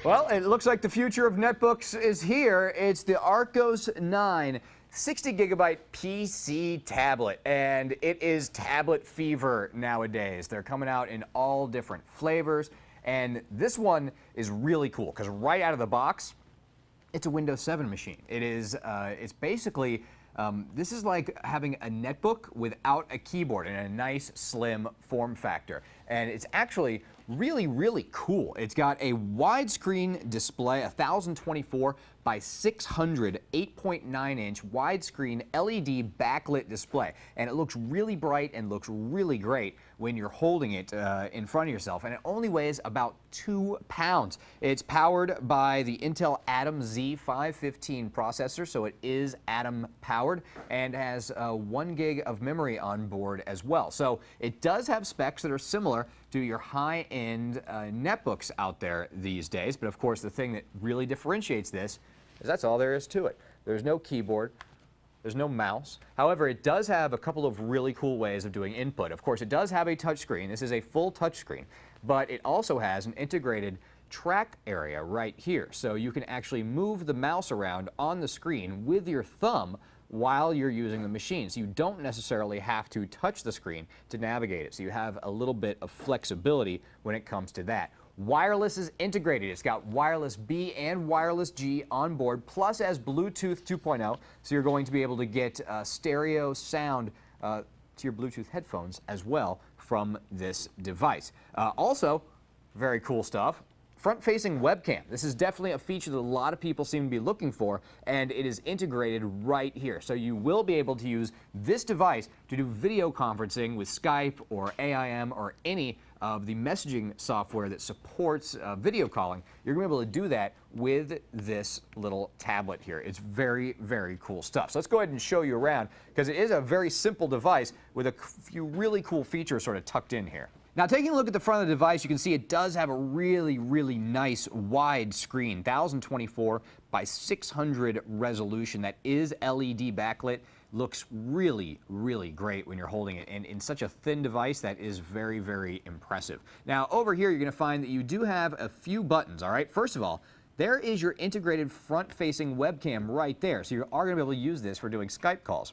Well, it looks like the future of netbooks is here. It's the Archos 9 60-gigabyte PC tablet, and it is tablet fever nowadays. They're coming out in all different flavors, and this one is really cool because right out of the box, it's a Windows 7 machine. It is, it's basically, this is like having a netbook without a keyboard in a nice, slim form factor. And it's actually really, really cool. It's got a widescreen display, 1024 by 600, 8.9-inch widescreen LED backlit display. And it looks really bright and looks really great when you're holding it in front of yourself. And it only weighs about 2 pounds. It's powered by the Intel Atom Z515 processor, so it is Atom powered, and has 1 gig of memory on board as well. So it does have specs that are similar to your high-end netbooks out there these days. But of course, the thing that really differentiates this is that's all there is to it. There's no keyboard. There's no mouse. However, it does have a couple of really cool ways of doing input. Of course, it does have a touchscreen. This is a full touchscreen, but it also has an integrated track area right here. So you can actually move the mouse around on the screen with your thumb while you're using the machine. So you don't necessarily have to touch the screen to navigate it. So you have a little bit of flexibility when it comes to that. Wireless is integrated. It's got wireless B and wireless G on board, plus as Bluetooth 2.0. So you're going to be able to get stereo sound to your Bluetooth headphones as well from this device. Also, very cool stuff. Front-facing webcam. This is definitely a feature that a lot of people seem to be looking for, and it is integrated right here. So you will be able to use this device to do video conferencing with Skype or AIM or any of the messaging software that supports video calling. You're going to be able to do that with this little tablet here. It's very, very cool stuff. So let's go ahead and show you around, because it is a very simple device with a few really cool features sort of tucked in here. Now, taking a look at the front of the device, you can see it does have a really, really nice wide screen, 1024 by 600 resolution. That is LED backlit. Looks really, really great when you're holding it. And in such a thin device, that is very, very impressive. Now, over here, you're going to find that you do have a few buttons, all right? First of all, there is your integrated front-facing webcam right there. So you are going to be able to use this for doing Skype calls.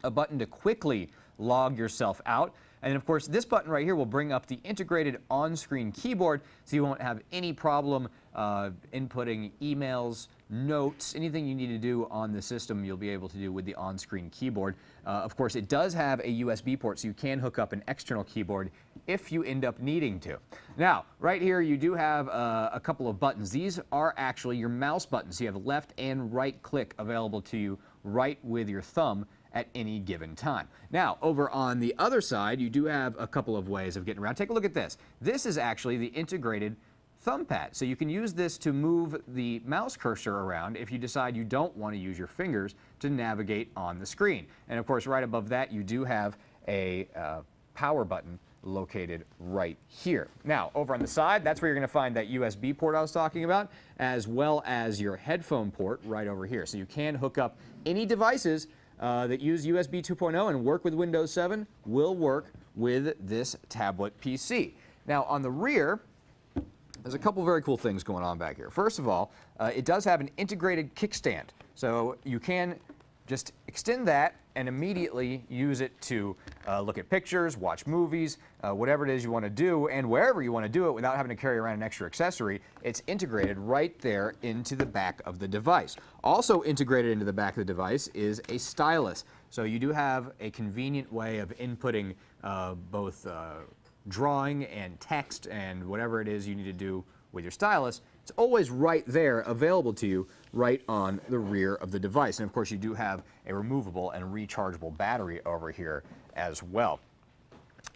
A button to quickly log yourself out. And of course, this button right here will bring up the integrated on-screen keyboard, so you won't have any problem inputting emails, notes, anything you need to do on the system you'll be able to do with the on-screen keyboard. Of course, it does have a USB port, so you can hook up an external keyboard if you end up needing to. Now, right here you do have a couple of buttons. These are actually your mouse buttons. So you have left and right click available to you right with your thumb at any given time. Now, over on the other side, you do have a couple of ways of getting around. Take a look at this. This is actually the integrated thumb pad. So you can use this to move the mouse cursor around if you decide you don't want to use your fingers to navigate on the screen. And of course, right above that, you do have a power button located right here. Now, over on the side, that's where you're going to find that USB port I was talking about, as well as your headphone port right over here. So you can hook up any devices that use USB 2.0 and work with Windows 7 will work with this tablet PC. Now, on the rear, there's a couple very cool things going on back here. First of all, it does have an integrated kickstand. So you can just extend that and immediately use it to look at pictures, watch movies, whatever it is you want to do, and wherever you want to do it without having to carry around an extra accessory. It's integrated right there into the back of the device. Also integrated into the back of the device is a stylus. So you do have a convenient way of inputting both drawing and text and whatever it is you need to do with your stylus. It's always right there available to you right on the rear of the device. And of course, you do have a removable and rechargeable battery over here as well.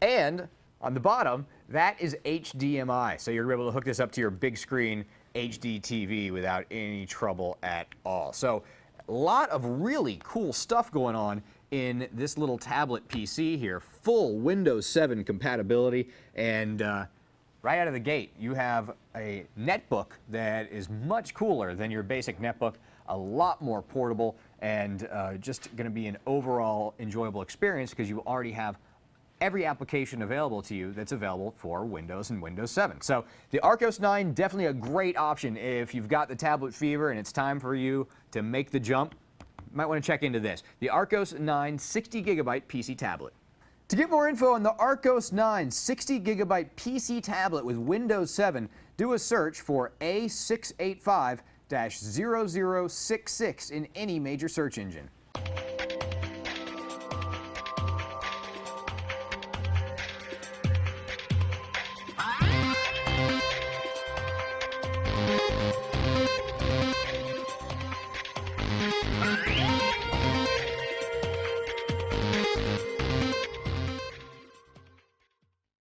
And on the bottom, that is HDMI. So you're able to hook this up to your big screen HD TV without any trouble at all. So a lot of really cool stuff going on in this little tablet PC here. Full Windows 7 compatibility, and right out of the gate, you have a netbook that is much cooler than your basic netbook. a lot more portable, and just going to be an overall enjoyable experience because you already have every application available to you that's available for Windows and Windows 7. So the Archos 9, definitely a great option if you've got the tablet fever and it's time for you to make the jump. You might want to check into this. The Archos 9 60GB PC tablet. To get more info on the Archos 9 60GB PC tablet with Windows 7, do a search for A685-0066 in any major search engine.